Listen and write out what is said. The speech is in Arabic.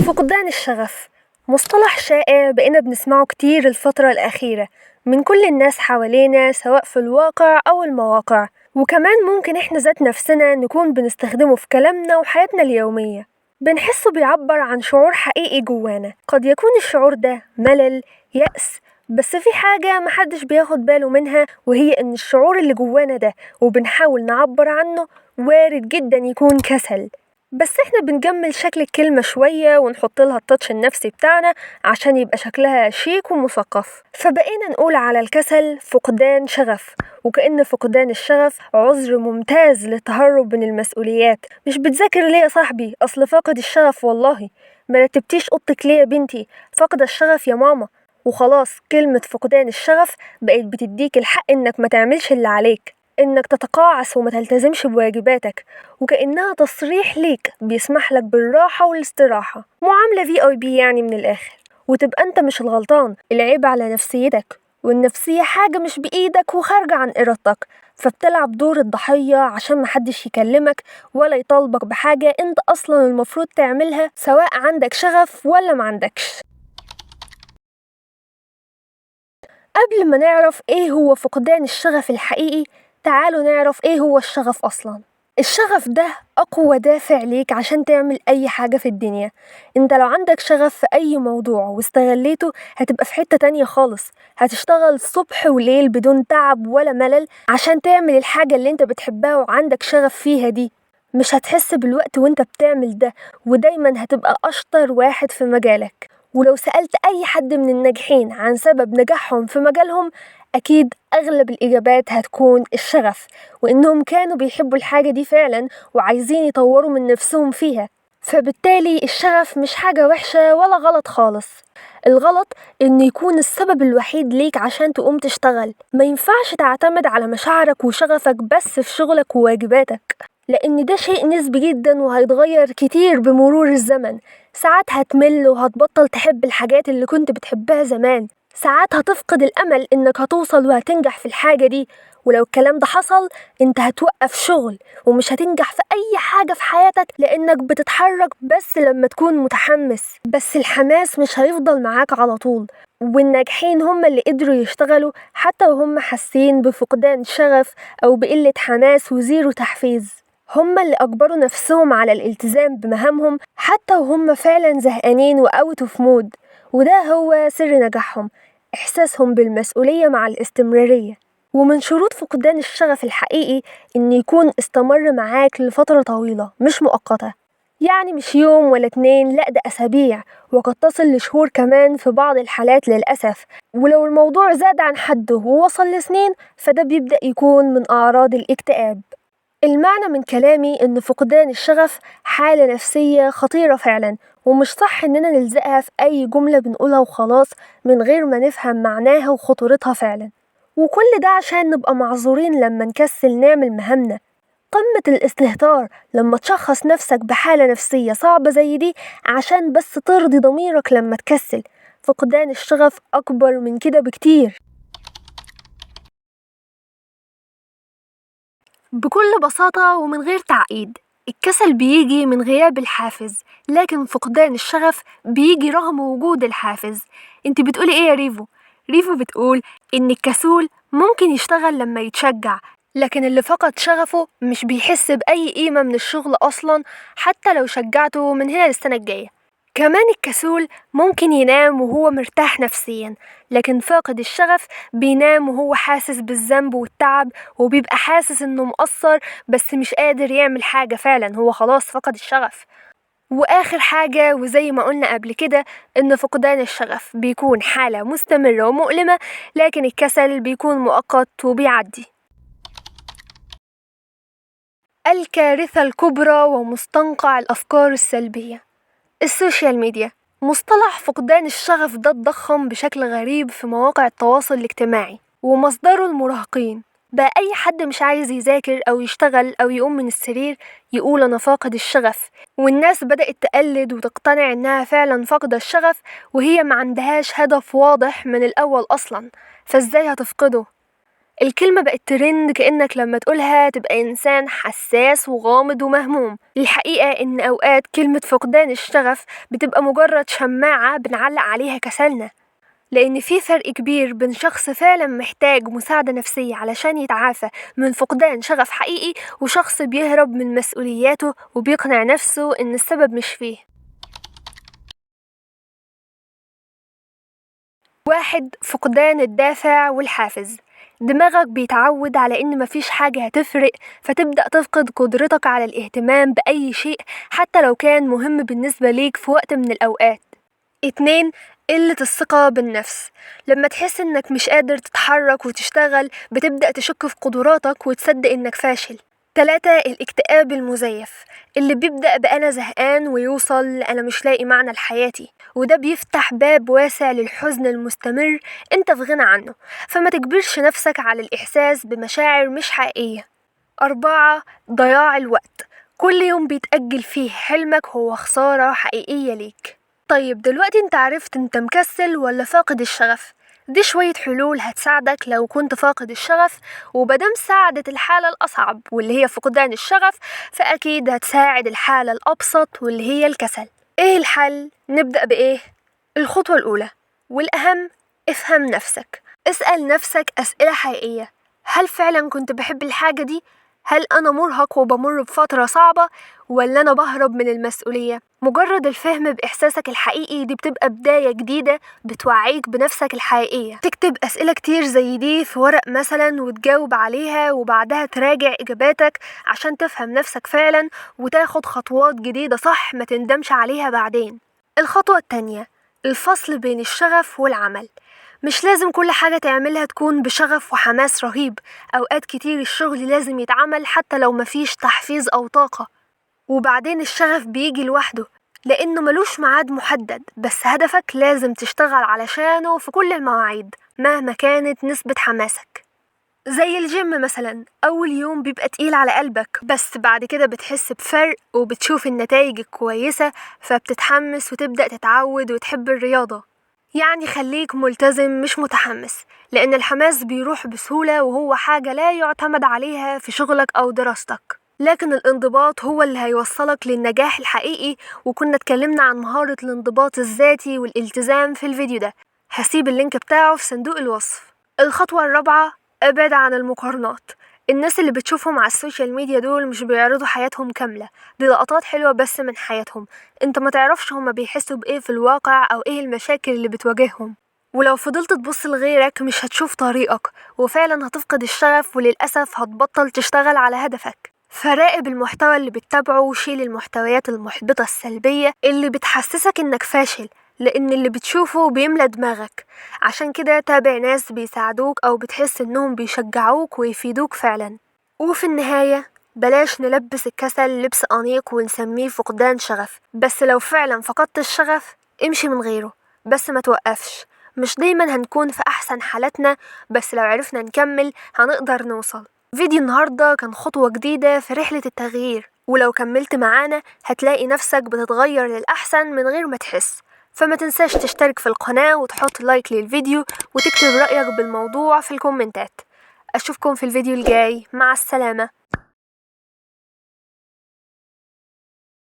فقدان الشغف مصطلح شائع بقينا بنسمعه كتير الفترة الأخيرة من كل الناس حوالينا سواء في الواقع أو المواقع، وكمان ممكن إحنا ذات نفسنا نكون بنستخدمه في كلامنا وحياتنا اليومية. بنحسه بيعبر عن شعور حقيقي جوانا، قد يكون الشعور ده ملل، يأس، بس في حاجة محدش بياخد باله منها، وهي إن الشعور اللي جوانا ده وبنحاول نعبر عنه وارد جدا يكون كسل، بس احنا بنجمل شكل الكلمة شوية ونحط لها التاتش النفسي بتاعنا عشان يبقى شكلها شيك ومثقف، فبقينا نقول على الكسل فقدان شغف، وكأن فقدان الشغف عذر ممتاز للتهرب من المسؤوليات. مش بتذاكر ليه يا صاحبي؟ أصل فاقد الشغف والله. مرتبتيش أوضتك ليه يا بنتي؟ فاقدة الشغف يا ماما. وخلاص كلمة فقدان الشغف بقت بتديك الحق إنك ما تعملش اللي عليك، إنك تتقاعس وما تلتزمش بواجباتك، وكأنها تصريح ليك بيسمح لك بالراحة والاستراحة، معاملة VIP يعني من الآخر. وتبقى أنت مش الغلطان، العيب على نفسيتك، والنفسية حاجة مش بإيدك وخارجة عن إرادتك، فبتلعب دور الضحية عشان محدش يكلمك ولا يطالبك بحاجة أنت أصلا المفروض تعملها سواء عندك شغف ولا معندكش. قبل ما نعرف إيه هو فقدان الشغف الحقيقي، تعالوا نعرف إيه هو الشغف أصلا. الشغف ده أقوى دافع ليك عشان تعمل أي حاجة في الدنيا. انت لو عندك شغف في أي موضوع واستغليته هتبقى في حتة تانية خالص، هتشتغل صبح وليل بدون تعب ولا ملل عشان تعمل الحاجة اللي انت بتحبها وعندك شغف فيها دي. مش هتحس بالوقت وانت بتعمل ده، ودايما هتبقى أشطر واحد في مجالك. ولو سألت أي حد من الناجحين عن سبب نجاحهم في مجالهم، أكيد أغلب الإجابات هتكون الشغف، وإنهم كانوا بيحبوا الحاجة دي فعلا وعايزين يطوروا من نفسهم فيها. فبالتالي الشغف مش حاجة وحشة ولا غلط خالص. الغلط إنه يكون السبب الوحيد ليك عشان تقوم تشتغل. ما ينفعش تعتمد على مشاعرك وشغفك بس في شغلك وواجباتك، لأن ده شيء نسبي جدا وهيتغير كتير بمرور الزمن. ساعات هتمل وهتبطل تحب الحاجات اللي كنت بتحبها زمان، ساعات هتفقد الأمل إنك هتوصل وهتنجح في الحاجة دي. ولو الكلام ده حصل انت هتوقف شغل ومش هتنجح في أي حاجة في حياتك، لأنك بتتحرك بس لما تكون متحمس. بس الحماس مش هيفضل معاك على طول، والناجحين هم اللي قدروا يشتغلوا حتى وهم حاسين بفقدان شغف أو بقلة حماس وزيرو تحفيز. هم اللي أجبروا نفسهم على الالتزام بمهامهم حتى وهم فعلا زهقانين وأوت اوف مود، وده هو سر نجاحهم، إحساسهم بالمسؤولية مع الاستمرارية. ومن شروط فقدان الشغف الحقيقي إن يكون استمر معاك لفترة طويلة مش مؤقتة، يعني مش يوم ولا 2، لأ ده أسابيع وقد تصل لشهور كمان في بعض الحالات للأسف. ولو الموضوع زاد عن حده ووصل لسنين فده بيبدأ يكون من أعراض الاكتئاب. المعنى من كلامي إن فقدان الشغف حالة نفسية خطيرة فعلا، ومش صح إننا نلزقها في أي جملة بنقولها وخلاص من غير ما نفهم معناها وخطورتها فعلا. وكل ده عشان نبقى معذورين لما نكسل نعمل مهامنا. قمة الاستهتار لما تشخص نفسك بحالة نفسية صعبة زي دي عشان بس ترضي ضميرك لما تكسل. فقدان الشغف أكبر من كده بكتير. بكل بساطة ومن غير تعقيد، الكسل بيجي من غياب الحافز، لكن فقدان الشغف بيجي رغم وجود الحافز. انت بتقولي ايه يا ريفو؟ ريفو بتقول ان الكسول ممكن يشتغل لما يتشجع، لكن اللي فقد شغفه مش بيحس بأي قيمة من الشغل أصلا حتى لو شجعته من هنا للسنة الجاية. كمان الكسول ممكن ينام وهو مرتاح نفسيا، لكن فاقد الشغف بينام وهو حاسس بالذنب والتعب، وبيبقى حاسس انه مقصر بس مش قادر يعمل حاجة فعلا، هو خلاص فقد الشغف. واخر حاجة وزي ما قلنا قبل كده ان فقدان الشغف بيكون حالة مستمرة ومؤلمة، لكن الكسل بيكون مؤقت وبيعدي. الكارثة الكبرى ومستنقع الأفكار السلبية، السوشيال ميديا. مصطلح فقدان الشغف ده اتضخم بشكل غريب في مواقع التواصل الاجتماعي، ومصدره المراهقين. بقى أي حد مش عايز يذاكر أو يشتغل أو يقوم من السرير يقول أنا فاقد الشغف، والناس بدأت تقلد وتقتنع إنها فعلا فاقدة الشغف وهي ما عندهاش هدف واضح من الأول أصلا، فإزاي هتفقده؟ الكلمة بقت ترند كأنك لما تقولها تبقى إنسان حساس وغامض ومهموم. الحقيقة إن أوقات كلمة فقدان الشغف بتبقى مجرد شماعة بنعلق عليها كسلنا، لأن في فرق كبير بين شخص فعلا محتاج مساعدة نفسية علشان يتعافى من فقدان شغف حقيقي وشخص بيهرب من مسؤولياته وبيقنع نفسه إن السبب مش فيه. 1. فقدان الدافع والحافز. دماغك بيتعود على إن مفيش حاجة هتفرق، فتبدأ تفقد قدرتك على الاهتمام بأي شيء حتى لو كان مهم بالنسبة ليك في وقت من الأوقات. 2. قلة الثقة بالنفس. لما تحس إنك مش قادر تتحرك وتشتغل بتبدأ تشك في قدراتك وتصدق إنك فاشل. 3. الاكتئاب المزيف، اللي بيبدأ بأنا زهقان ويوصل لأنا مش لاقي معنى لحياتي، وده بيفتح باب واسع للحزن المستمر انت في غنى عنه، فما تجبرش نفسك على الإحساس بمشاعر مش حقيقية. 4. ضياع الوقت. كل يوم بيتأجل فيه حلمك هو خسارة حقيقية ليك. طيب دلوقتي انت عرفت انت مكسل ولا فاقد الشغف. دي شوية حلول هتساعدك لو كنت فاقد الشغف، ومادام ساعدت الحالة الأصعب واللي هي فقدان الشغف فأكيد هتساعد الحالة الأبسط واللي هي الكسل. ايه الحل؟ نبدأ بإيه؟ الخطوة الأولى والأهم، افهم نفسك. اسأل نفسك أسئلة حقيقية. هل فعلا كنت بحب الحاجة دي؟ هل أنا مرهق وبمر بفترة صعبة؟ ولا أنا بهرب من المسؤولية؟ مجرد الفهم بإحساسك الحقيقي دي بتبقى بداية جديدة بتوعيك بنفسك الحقيقية. تكتب أسئلة كتير زي دي في ورق مثلا وتجاوب عليها وبعدها تراجع إجاباتك عشان تفهم نفسك فعلا وتاخد خطوات جديدة صح ما تندمش عليها بعدين. الخطوة التانية، الفصل بين الشغف والعمل. مش لازم كل حاجة تعملها تكون بشغف وحماس رهيب، أوقات كتير الشغل لازم يتعمل حتى لو مفيش تحفيز أو طاقة، وبعدين الشغف بيجي لوحده لأنه ملوش ميعاد محدد، بس هدفك لازم تشتغل علشانه في كل المواعيد مهما كانت نسبة حماسك. زي الجيم مثلا، أول يوم بيبقى تقيل على قلبك بس بعد كده بتحس بفرق وبتشوف النتائج الكويسة فبتتحمس وتبدأ تتعود وتحب الرياضة. يعني خليك ملتزم مش متحمس، لأن الحماس بيروح بسهولة وهو حاجة لا يعتمد عليها في شغلك أو دراستك، لكن الانضباط هو اللي هيوصلك للنجاح الحقيقي. وكنا اتكلمنا عن مهارة الانضباط الذاتي والالتزام في الفيديو ده، هسيب اللينك بتاعه في صندوق الوصف. الخطوة الرابعة، ابعد عن المقارنات. الناس اللي بتشوفهم على السوشيال ميديا دول مش بيعرضوا حياتهم كاملة، دي لقطات حلوة بس من حياتهم، انت ما تعرفش هما بيحسوا بايه في الواقع او ايه المشاكل اللي بتواجههم. ولو فضلت تبص لغيرك مش هتشوف طريقك وفعلا هتفقد الشغف وللأسف هتبطل تشتغل على هدفك. فراقب المحتوى اللي بتتابعه وشيل المحتويات المحبطة السلبية اللي بتحسسك انك فاشل، لان اللي بتشوفه بيملى دماغك. عشان كده تابع ناس بيساعدوك او بتحس انهم بيشجعوك ويفيدوك فعلا. وفي النهاية بلاش نلبس الكسل لبس أنيق ونسميه فقدان شغف، بس لو فعلا فقدت الشغف امشي من غيره، بس ما توقفش. مش دايما هنكون في أحسن حالاتنا، بس لو عرفنا نكمل هنقدر نوصل. فيديو النهاردة كان خطوة جديدة في رحلة التغيير، ولو كملت معانا هتلاقي نفسك بتتغير للأحسن من غير ما تحس. فما تنساش تشترك في القناة وتحط لايك للفيديو وتكتب رأيك بالموضوع في الكومنتات. أشوفكم في الفيديو الجاي، مع السلامة.